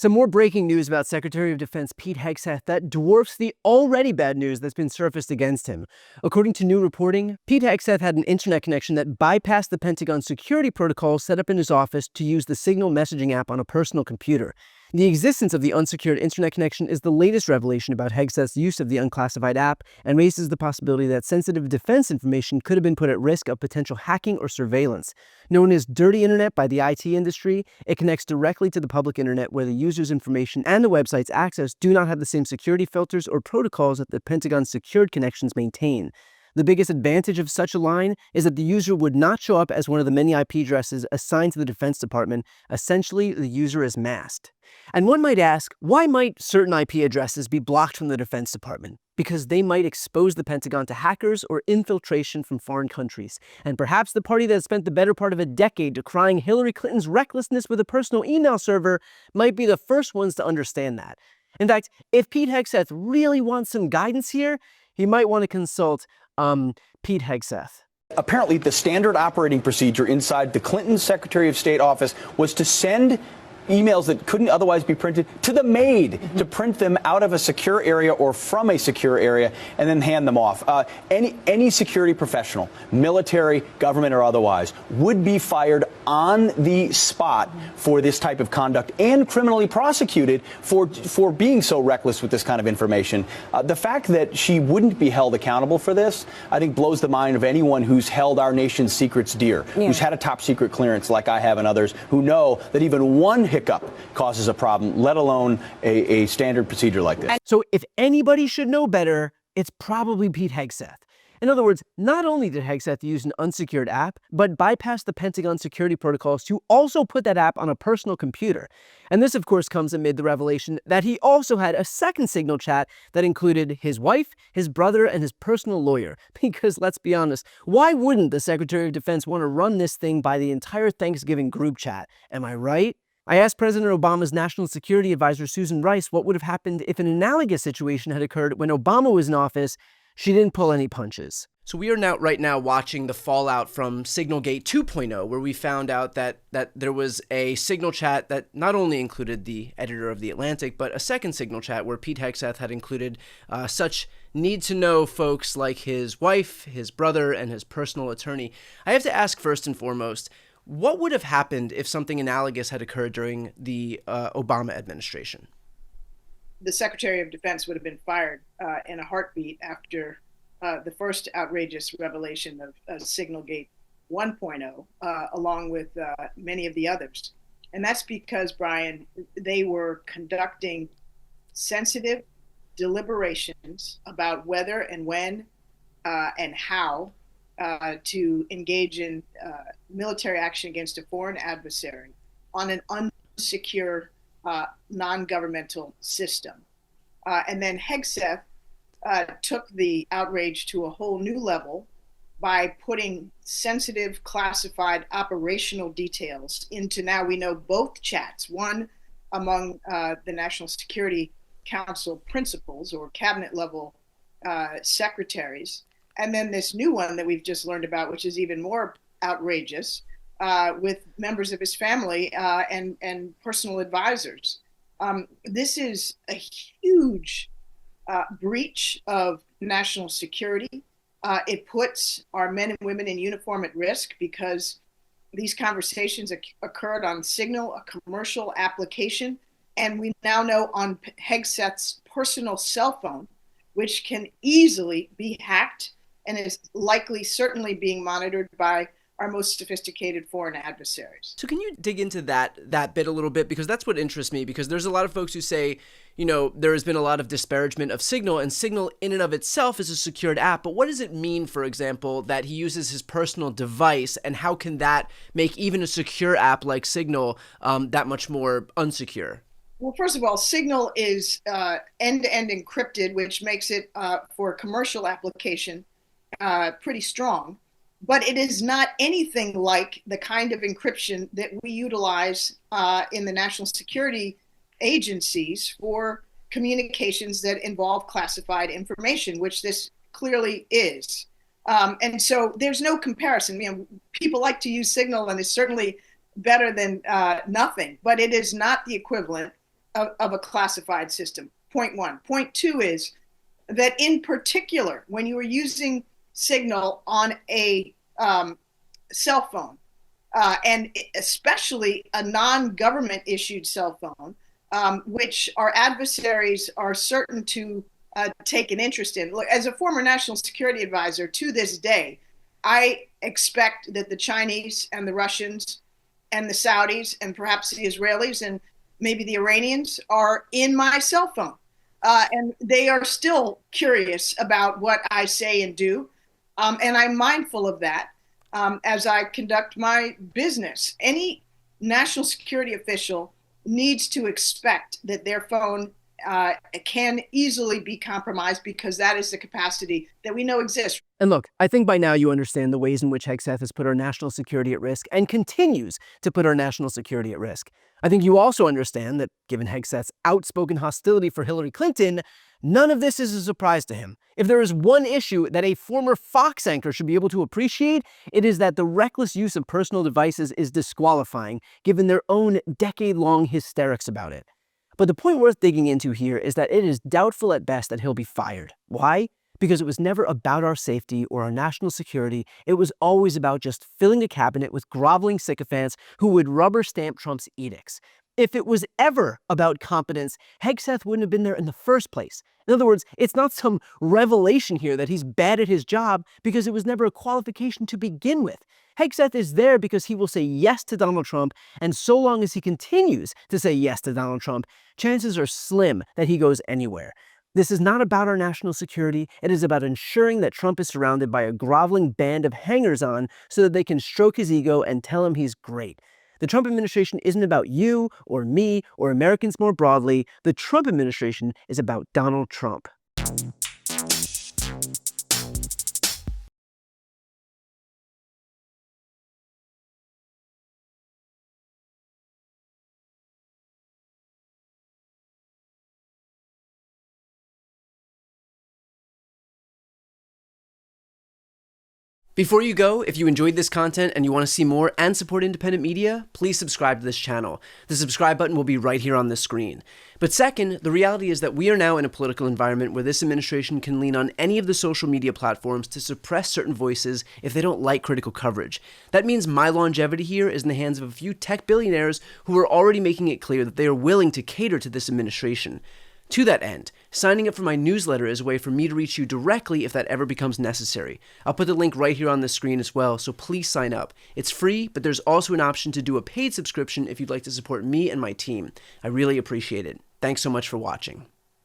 Some more breaking news about Secretary of Defense Pete Hegseth that dwarfs the already bad news that's been surfaced against him. According to new reporting, Pete Hegseth had an internet connection that bypassed the Pentagon security protocols set up in his office to use the Signal messaging app on a personal computer. The existence of the unsecured internet connection is the latest revelation about Hegseth's use of the unclassified app and raises the possibility that sensitive defense information could have been put at risk of potential hacking or surveillance. Known as dirty internet by the IT industry, it connects directly to the public internet where the user's information and the website's access do not have the same security filters or protocols that the Pentagon's secured connections maintain. The biggest advantage of such a line is that the user would not show up as one of the many IP addresses assigned to the Defense Department. Essentially, the user is masked. And one might ask, why might certain IP addresses be blocked from the Defense Department? Because they might expose the Pentagon to hackers or infiltration from foreign countries. And perhaps the party that spent the better part of a decade decrying Hillary Clinton's recklessness with a personal email server might be the first ones to understand that. In fact, if Pete Hegseth really wants some guidance here, he might want to consult Pete Hegseth. Apparently, the standard operating procedure inside the Clinton Secretary of State office was to send emails that couldn't otherwise be printed to the maid to print them out of a secure area or from a secure area and then hand them off. Any security professional, military, government or otherwise, would be fired on the spot for this type of conduct and criminally prosecuted for being so reckless with this kind of information. The fact that she wouldn't be held accountable for this, I think, blows the mind of anyone who's held our nation's secrets dear, who's had a top secret clearance like I have and others, who know that even one hiccup causes a problem, let alone a standard procedure like this. So if anybody should know better, it's probably Pete Hegseth. In other words, not only did Hegseth use an unsecured app, but bypassed the Pentagon security protocols to also put that app on a personal computer. And this, of course, comes amid the revelation that he also had a second Signal chat that included his wife, his brother, and his personal lawyer. Because let's be honest, why wouldn't the Secretary of Defense want to run this thing by the entire Thanksgiving group chat? Am I right? I asked President Obama's National Security Advisor Susan Rice what would have happened if an analogous situation had occurred when Obama was in office. She didn't pull any punches. So we are right now watching the fallout from Signalgate 2.0, where we found out that there was a Signal chat that not only included the editor of The Atlantic, but a second Signal chat where Pete Hegseth had included such need-to-know folks like his wife, his brother, and his personal attorney. I have to ask first and foremost, what would have happened if something analogous had occurred during the Obama administration? The Secretary of Defense would have been fired in a heartbeat after the first outrageous revelation of Signalgate 1.0, along with many of the others. And that's because, Brian, they were conducting sensitive deliberations about whether and when and how to engage in military action against a foreign adversary on an unsecure non-governmental system. And then Hegseth took the outrage to a whole new level by putting sensitive, classified operational details into, now we know, both chats, one among the National Security Council principals or cabinet level secretaries, and then this new one that we've just learned about, which is even more outrageous, with members of his family and personal advisors. This is a huge breach of national security. It puts our men and women in uniform at risk because these conversations occurred on Signal, a commercial application, and we now know on Hegseth's personal cell phone, which can easily be hacked and is likely certainly being monitored by our most sophisticated foreign adversaries. So can you dig into that bit a little bit? Because that's what interests me, because there's a lot of folks who say, you know, there has been a lot of disparagement of Signal, and Signal in and of itself is a secured app. But what does it mean, for example, that he uses his personal device, and how can that make even a secure app like Signal that much more unsecure? Well, first of all, Signal is end-to-end encrypted, which makes it, for a commercial application, pretty strong. But it is not anything like the kind of encryption that we utilize in the national security agencies for communications that involve classified information, which this clearly is. And so there's no comparison. You know, people like to use Signal, and it's certainly better than nothing, but it is not the equivalent of a classified system. Point one. Point two is that in particular, when you are using Signal on a cell phone, and especially a non-government issued cell phone, which our adversaries are certain to take an interest in. Look, as a former national security advisor to this day, I expect that the Chinese and the Russians and the Saudis and perhaps the Israelis and maybe the Iranians are in my cell phone. And they are still curious about what I say and do. And I'm mindful of that as I conduct my business. Any national security official needs to expect that their phone can easily be compromised, because that is the capacity that we know exists. And look, I think by now you understand the ways in which Hegseth has put our national security at risk and continues to put our national security at risk. I think you also understand that, given Hegseth's outspoken hostility for Hillary Clinton, none of this is a surprise to him. If there is one issue that a former Fox anchor should be able to appreciate, it is that the reckless use of personal devices is disqualifying, given their own decade-long hysterics about it. But the point worth digging into here is that it is doubtful at best that he'll be fired. Why? Because it was never about our safety or our national security. It was always about just filling the cabinet with groveling sycophants who would rubber stamp Trump's edicts. If it was ever about competence, Hegseth wouldn't have been there in the first place. In other words, it's not some revelation here that he's bad at his job, because it was never a qualification to begin with. Hegseth is there because he will say yes to Donald Trump, and so long as he continues to say yes to Donald Trump, chances are slim that he goes anywhere. This is not about our national security. It is about ensuring that Trump is surrounded by a groveling band of hangers-on so that they can stroke his ego and tell him he's great. The Trump administration isn't about you or me or Americans more broadly. The Trump administration is about Donald Trump. Before you go, if you enjoyed this content and you want to see more and support independent media, please subscribe to this channel. The subscribe button will be right here on the screen. But second, the reality is that we are now in a political environment where this administration can lean on any of the social media platforms to suppress certain voices if they don't like critical coverage. That means my longevity here is in the hands of a few tech billionaires who are already making it clear that they are willing to cater to this administration. To that end, signing up for my newsletter is a way for me to reach you directly if that ever becomes necessary. I'll put the link right here on the screen as well, so please sign up. It's free, but there's also an option to do a paid subscription if you'd like to support me and my team. I really appreciate it. Thanks so much for watching.